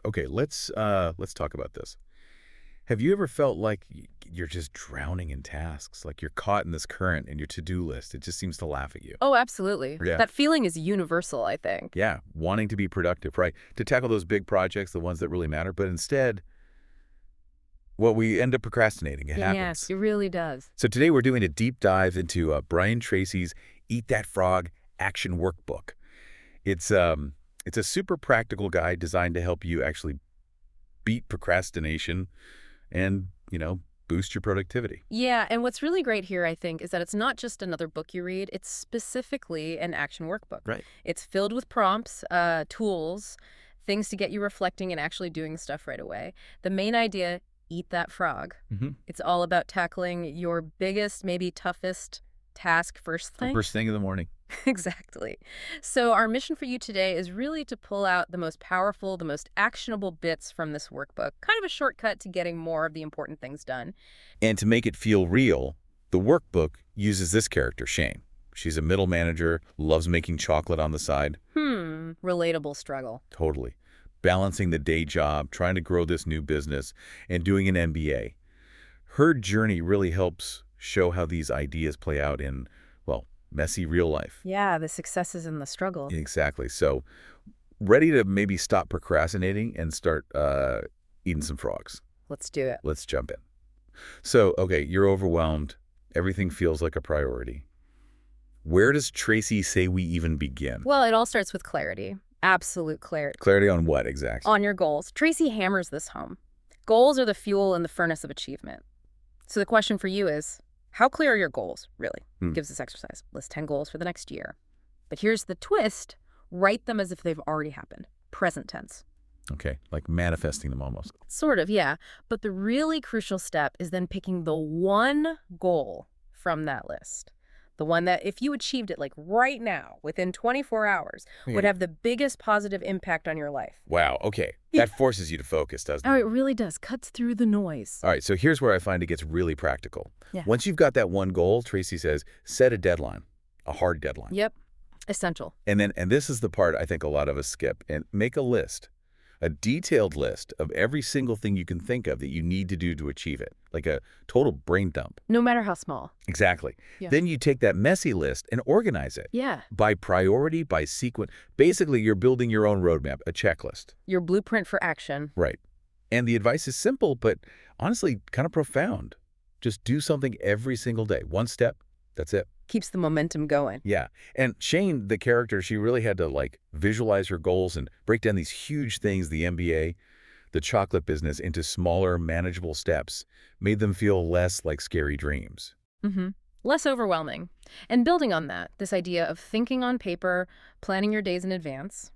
Okay, let's talk about this. Have you ever felt like you're just drowning in tasks, like you're caught in this current and your to-do list, it just seems to laugh at you? Oh, absolutely. Yeah. That feeling is universal, I think. Yeah, wanting to be productive, right? To tackle those big projects, the ones that really matter, but instead, well, we end up procrastinating. It Yes, happens. it really does. So today we're doing a deep dive into Brian Tracy's Eat That Frog Action Workbook. It's a super practical guide designed to help you actually beat procrastination and, boost your productivity. Yeah, and what's really great here, I think, is that it's not just another book you read, it's specifically an action workbook. Right. It's filled with prompts, tools, things to get you reflecting and actually doing stuff right away. The main idea, eat that frog. Mm-hmm. It's all about tackling your biggest, maybe toughest task first thing. First thing in the morning. Exactly. So our mission for you today is really to pull out the most powerful, the most actionable bits from this workbook, kind of a shortcut to getting more of the important things done. And to make it feel real, the workbook uses this character, Shane. She's a middle manager, loves making chocolate on the side. Relatable struggle. Totally. Balancing the day job, trying to grow this new business, and doing an MBA. Her journey really helps show how these ideas play out in, well, messy real life. Yeah, the successes and the struggle. Exactly. So, ready to maybe stop procrastinating and start eating some frogs. Let's do it. Let's jump in. So, okay, you're overwhelmed. Everything feels like a priority. Where does Tracy say we even begin? Well, it all starts with clarity. Absolute clarity. Clarity on what exactly? On your goals. Tracy hammers this home. Goals are the fuel in the furnace of achievement. So the question for you is, how clear are your goals, really? Gives this exercise. List 10 goals for the next year. But here's the twist. Write them as if they've already happened. Present tense. Okay, like manifesting them almost. Sort of, yeah. But the really crucial step is then picking the one goal from that list. The one that, if you achieved it like right now, within 24 hours, would have the biggest positive impact on your life. Wow, okay. That forces you to focus, doesn't it? Oh, it really does. Cuts through the noise. All right, so here's where I find it gets really practical. Yeah. Once you've got that one goal, Tracy says, set a deadline, a hard deadline. Yep. Essential. And this is the part I think a lot of us skip, and make a list, a detailed list of every single thing you can think of that you need to do to achieve it, like a total brain dump. No matter how small. Exactly. Yeah. Then you take that messy list and organize it. Yeah. By priority, by sequence. Basically, you're building your own roadmap, a checklist. Your blueprint for action. Right. And the advice is simple, but honestly kind of profound. Just do something every single day. One step, that's it. Keeps the momentum going. Yeah. And Shane, the character, she really had to visualize her goals and break down these huge things, the MBA, the chocolate business, into smaller, manageable steps, made them feel less like scary dreams. Less overwhelming. And building on that, this idea of thinking on paper, planning your days in advance,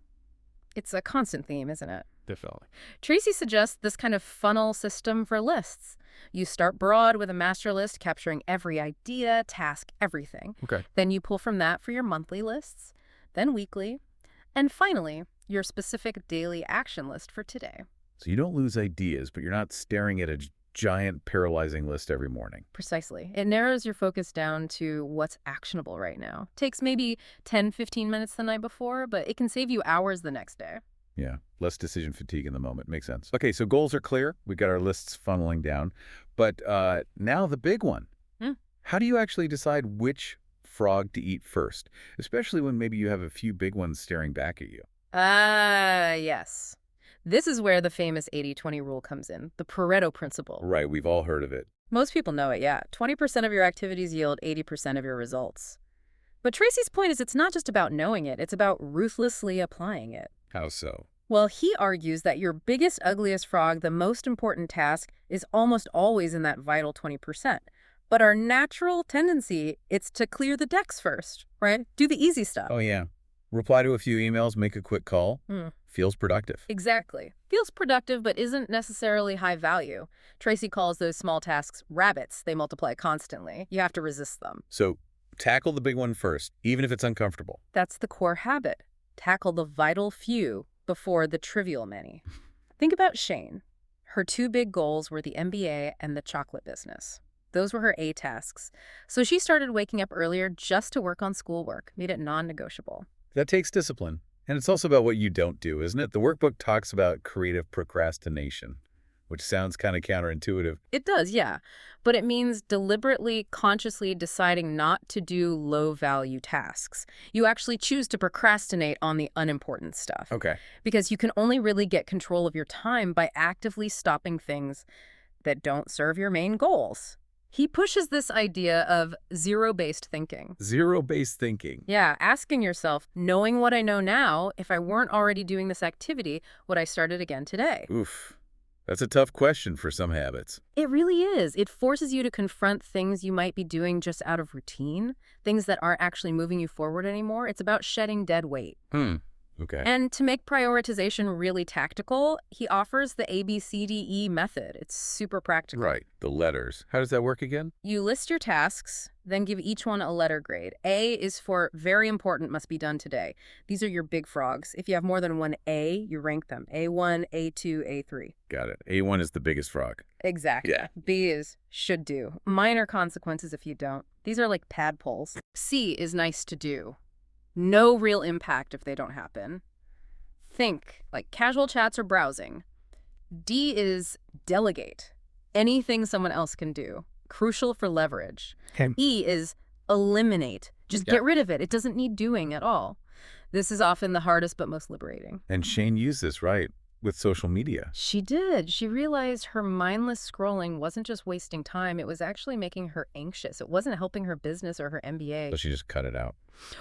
it's a constant theme, isn't it? Definitely. Tracy suggests this kind of funnel system for lists. You start broad with a master list capturing every idea, task, everything. Okay. Then you pull from that for your monthly lists, then weekly, and finally, your specific daily action list for today. So you don't lose ideas, but you're not staring at a giant paralyzing list every morning. Precisely. It narrows your focus down to what's actionable right now. Takes maybe 10, 15 minutes the night before, but it can save you hours the next day. Yeah, less decision fatigue in the moment. Makes sense. Okay, so goals are clear. We've got our lists funneling down. But now the big one. How do you actually decide which frog to eat first? Especially when maybe you have a few big ones staring back at you. Yes. This is where the famous 80-20 rule comes in, the Pareto principle. Right, we've all heard of it. Most people know it, yeah. 20% of your activities yield 80% of your results. But Tracy's point is it's not just about knowing it, it's about ruthlessly applying it. How so? Well, he argues that your biggest, ugliest frog, the most important task, is almost always in that vital 20%. But our natural tendency, it's to clear the decks first, right? Do the easy stuff. Oh, yeah. Reply to a few emails, make a quick call. Feels productive. Exactly. Feels productive, but isn't necessarily high value. Tracy calls those small tasks rabbits. They multiply constantly. You have to resist them. So tackle the big one first, even if it's uncomfortable. That's the core habit. Tackle the vital few before the trivial many. Think about Shane. Her two big goals were the MBA and the chocolate business. Those were her A tasks. So she started waking up earlier just to work on schoolwork, made it non-negotiable. That takes discipline. And it's also about what you don't do, isn't it? The workbook talks about creative procrastination, which sounds kind of counterintuitive. It does, yeah. But it means deliberately, consciously deciding not to do low-value tasks. You actually choose to procrastinate on the unimportant stuff. Okay. Because you can only really get control of your time by actively stopping things that don't serve your main goals. He pushes this idea of zero-based thinking. Zero-based thinking. Yeah, asking yourself, knowing what I know now, if I weren't already doing this activity, would I start it again today? Oof. That's a tough question for some habits. It really is. It forces you to confront things you might be doing just out of routine, things that aren't actually moving you forward anymore. It's about shedding dead weight. Okay. And to make prioritization really tactical, he offers the ABCDE method. It's super practical. Right. The letters. How does that work again? You list your tasks, then give each one a letter grade. A is for very important, must be done today. These are your big frogs. If you have more than one A, you rank them. A1, A2, A3. Got it. A1 is the biggest frog. Exactly. Yeah. B is should do. Minor consequences if you don't. These are like tadpoles. C is nice to do. No real impact if they don't happen. Think, like casual chats or browsing. D is delegate. Anything someone else can do. Crucial for leverage. Okay. E is eliminate. Just get rid of it. It doesn't need doing at all. This is often the hardest but most liberating. And Shane used this, right, with social media. She did. She realized her mindless scrolling wasn't just wasting time. It was actually making her anxious. It wasn't helping her business or her MBA. So she just cut it out.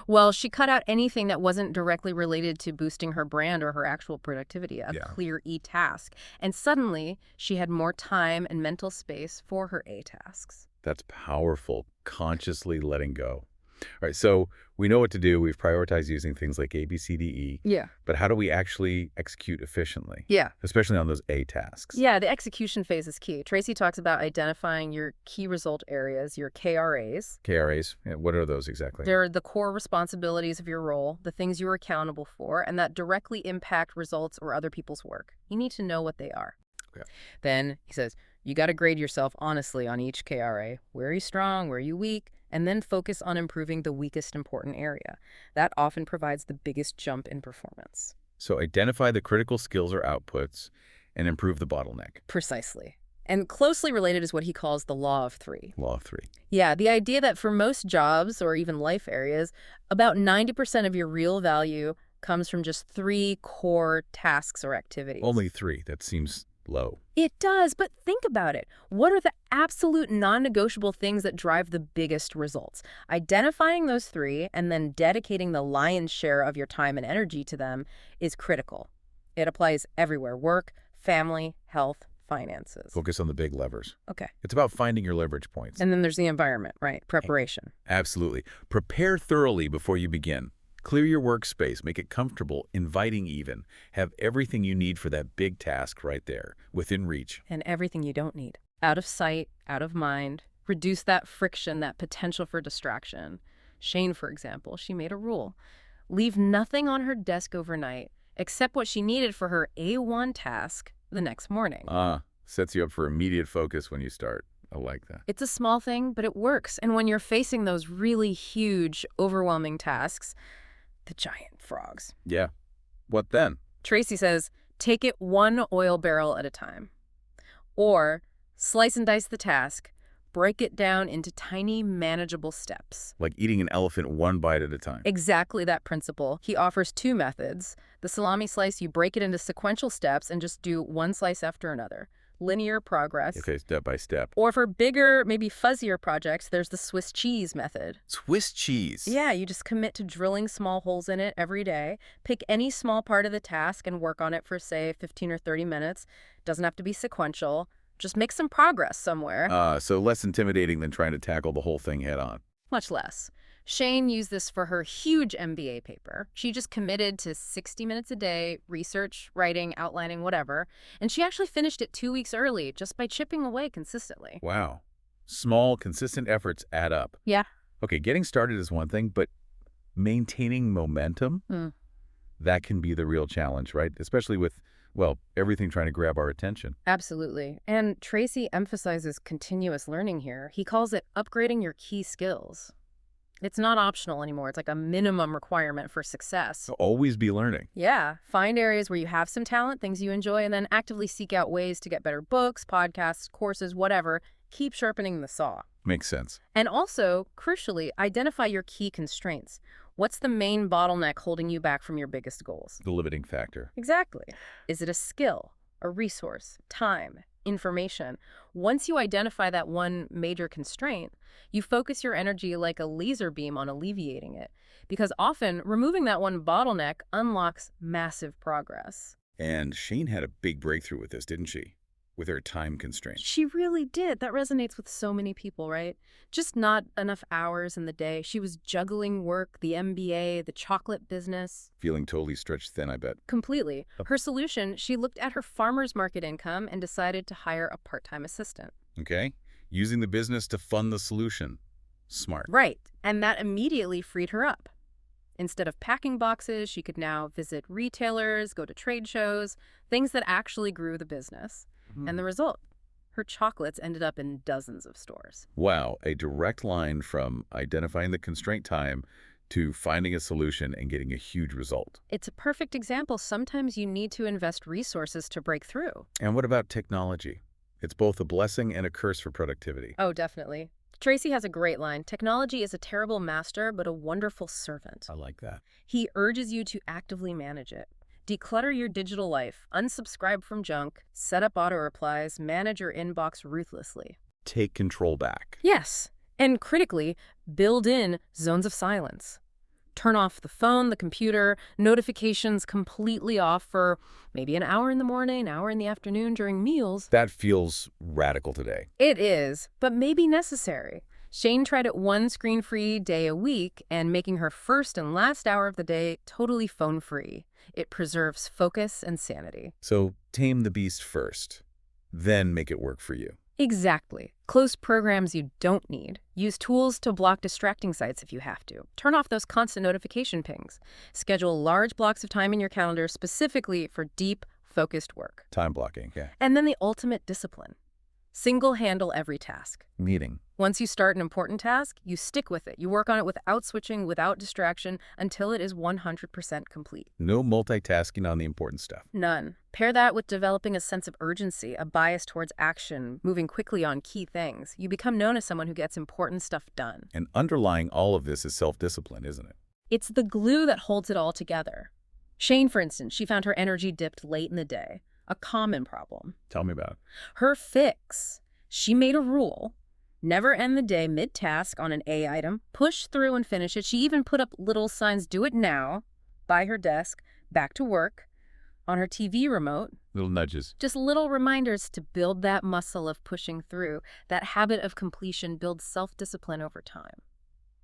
Well, she cut out anything that wasn't directly related to boosting her brand or her actual productivity, a clear E task. And suddenly, she had more time and mental space for her A tasks. That's powerful, consciously letting go. All right, so we know what to do. We've prioritized using things like A, B, C, D, E. Yeah. But how do we actually execute efficiently? Yeah. Especially on those A tasks. Yeah, the execution phase is key. Tracy talks about identifying your key result areas, your KRAs. KRAs, what are those exactly? They're the core responsibilities of your role, the things you're accountable for, and that directly impact results or other people's work. You need to know what they are. Okay. Then, he says, you got to grade yourself honestly on each KRA. Where are you strong? Where are you weak? And then focus on improving the weakest important area. That often provides the biggest jump in performance. So identify the critical skills or outputs and improve the bottleneck. Precisely. And closely related is what he calls the law of three. Law of three. Yeah, the idea that for most jobs or even life areas, about 90% of your real value comes from just 3 core tasks or activities. Only 3. That seems low. It does, but think about it. What are the absolute non-negotiable things that drive the biggest results? Identifying those 3 and then dedicating the lion's share of your time and energy to them is critical. It applies everywhere: work, family, health, finances. Focus on the big levers. Okay. It's about finding your leverage points. And then there's the environment, right? Preparation. Absolutely. Prepare thoroughly before you begin. Clear your workspace, make it comfortable, inviting even. Have everything you need for that big task right there, within reach. And everything you don't need. Out of sight, out of mind. Reduce that friction, that potential for distraction. Shane, for example, she made a rule. Leave nothing on her desk overnight except what she needed for her A1 task the next morning. Sets you up for immediate focus when you start. I like that. It's a small thing, but it works. And when you're facing those really huge, overwhelming tasks, the giant frogs. Yeah. What then? Tracy says, take it 1 oil barrel at a time. Or slice and dice the task, break it down into tiny, manageable steps. Like eating an elephant 1 bite at a time. Exactly that principle. He offers 2 methods. The salami slice, you break it into sequential steps and just do 1 slice after another. Linear progress. Okay, step by step. Or for bigger, maybe fuzzier projects, there's the Swiss cheese method. Swiss cheese. Yeah, you just commit to drilling small holes in it every day. Pick any small part of the task and work on it for, say, 15 or 30 minutes. Doesn't have to be sequential. Just make some progress somewhere. So less intimidating than trying to tackle the whole thing head on. Much less. Shane used this for her huge MBA paper. She just committed to 60 minutes a day, research, writing, outlining, whatever. And she actually finished it 2 weeks early just by chipping away consistently. Wow. Small, consistent efforts add up. Yeah. Okay, getting started is one thing, but maintaining momentum, that can be the real challenge, right? Especially with, well, everything trying to grab our attention. Absolutely. And Tracy emphasizes continuous learning here. He calls it upgrading your key skills. It's not optional anymore. It's like a minimum requirement for success. Always be learning. Yeah. Find areas where you have some talent, things you enjoy, and then actively seek out ways to get better books, podcasts, courses, whatever. Keep sharpening the saw. Makes sense. And also, crucially, identify your key constraints. What's the main bottleneck holding you back from your biggest goals? The limiting factor. Exactly. Is it a skill, a resource, time, information? Once you identify that one major constraint, you focus your energy like a laser beam on alleviating it. Because often, removing that one bottleneck unlocks massive progress. And Shane had a big breakthrough with this, didn't she? With her time constraints. She really did. That resonates with so many people, right? Just not enough hours in the day. She was juggling work, the MBA, the chocolate business. Feeling totally stretched thin, I bet. Completely. Her solution, she looked at her farmer's market income and decided to hire a part-time assistant. Okay? Using the business to fund the solution. Smart. Right. And that immediately freed her up. Instead of packing boxes, she could now visit retailers, go to trade shows, things that actually grew the business. And the result, her chocolates ended up in dozens of stores. Wow, a direct line from identifying the constraint time to finding a solution and getting a huge result. It's a perfect example. Sometimes you need to invest resources to break through. And what about technology? It's both a blessing and a curse for productivity. Oh, definitely. Tracy has a great line. Technology is a terrible master, but a wonderful servant. I like that. He urges you to actively manage it. Declutter your digital life, unsubscribe from junk, set up auto-replies, manage your inbox ruthlessly. Take control back. Yes, and critically, build in zones of silence. Turn off the phone, the computer, notifications completely off for maybe an hour in the morning, an hour in the afternoon during meals. That feels radical today. It is, but maybe necessary. Shane tried it one screen-free day a week and making her first and last hour of the day totally phone-free. It preserves focus and sanity. So tame the beast first, then make it work for you. Exactly. Close programs you don't need. Use tools to block distracting sites if you have to. Turn off those constant notification pings. Schedule large blocks of time in your calendar specifically for deep, focused work. Time blocking, yeah. And then the ultimate discipline. Single-handle every task. Meeting. Once you start an important task, you stick with it. You work on it without switching, without distraction, until it is 100% complete. No multitasking on the important stuff. None. Pair that with developing a sense of urgency, a bias towards action, moving quickly on key things. You become known as someone who gets important stuff done. And underlying all of this is self-discipline, isn't it? It's the glue that holds it all together. Shane, for instance, she found her energy dipped late in the day. A common problem. Tell me about it. Her fix. She made a rule. Never end the day mid-task on an A item. Push through and finish it. She even put up little signs, do it now, by her desk, back to work, on her TV remote. Little nudges. Just little reminders to build that muscle of pushing through. That habit of completion builds self-discipline over time.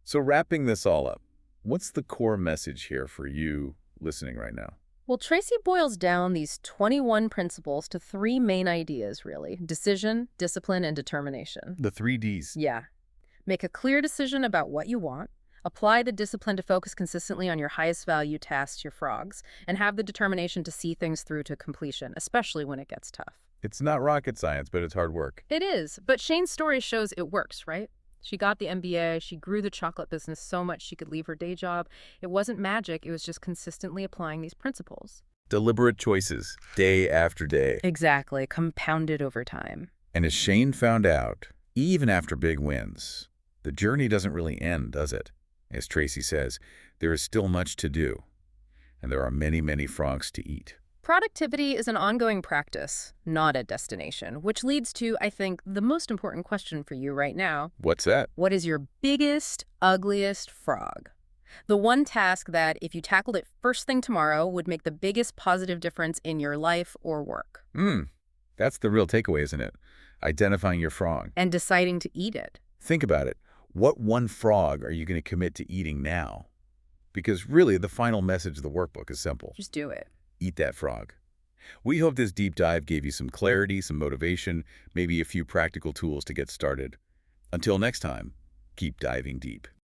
So wrapping this all up, what's the core message here for you listening right now? Well, Tracy boils down these 21 principles to 3 main ideas, really. Decision, discipline, and determination. The 3 Ds. Yeah. Make a clear decision about what you want. Apply the discipline to focus consistently on your highest value tasks, your frogs. And have the determination to see things through to completion, especially when it gets tough. It's not rocket science, but it's hard work. It is. But Shane's story shows it works, right? She got the MBA, she grew the chocolate business so much she could leave her day job. It wasn't magic, it was just consistently applying these principles. Deliberate choices, day after day. Exactly, compounded over time. And as Shane found out, even after big wins, the journey doesn't really end, does it? As Tracy says, there is still much to do, and there are many, many frogs to eat. Productivity is an ongoing practice, not a destination, which leads to, I think, the most important question for you right now. What's that? What is your biggest, ugliest frog? The one task that, if you tackled it first thing tomorrow, would make the biggest positive difference in your life or work. That's the real takeaway, isn't it? Identifying your frog. And deciding to eat it. Think about it. What one frog are you going to commit to eating now? Because really, the final message of the workbook is simple. Just do it. Eat that frog. We hope this deep dive gave you some clarity, some motivation, maybe a few practical tools to get started. Until next time, keep diving deep.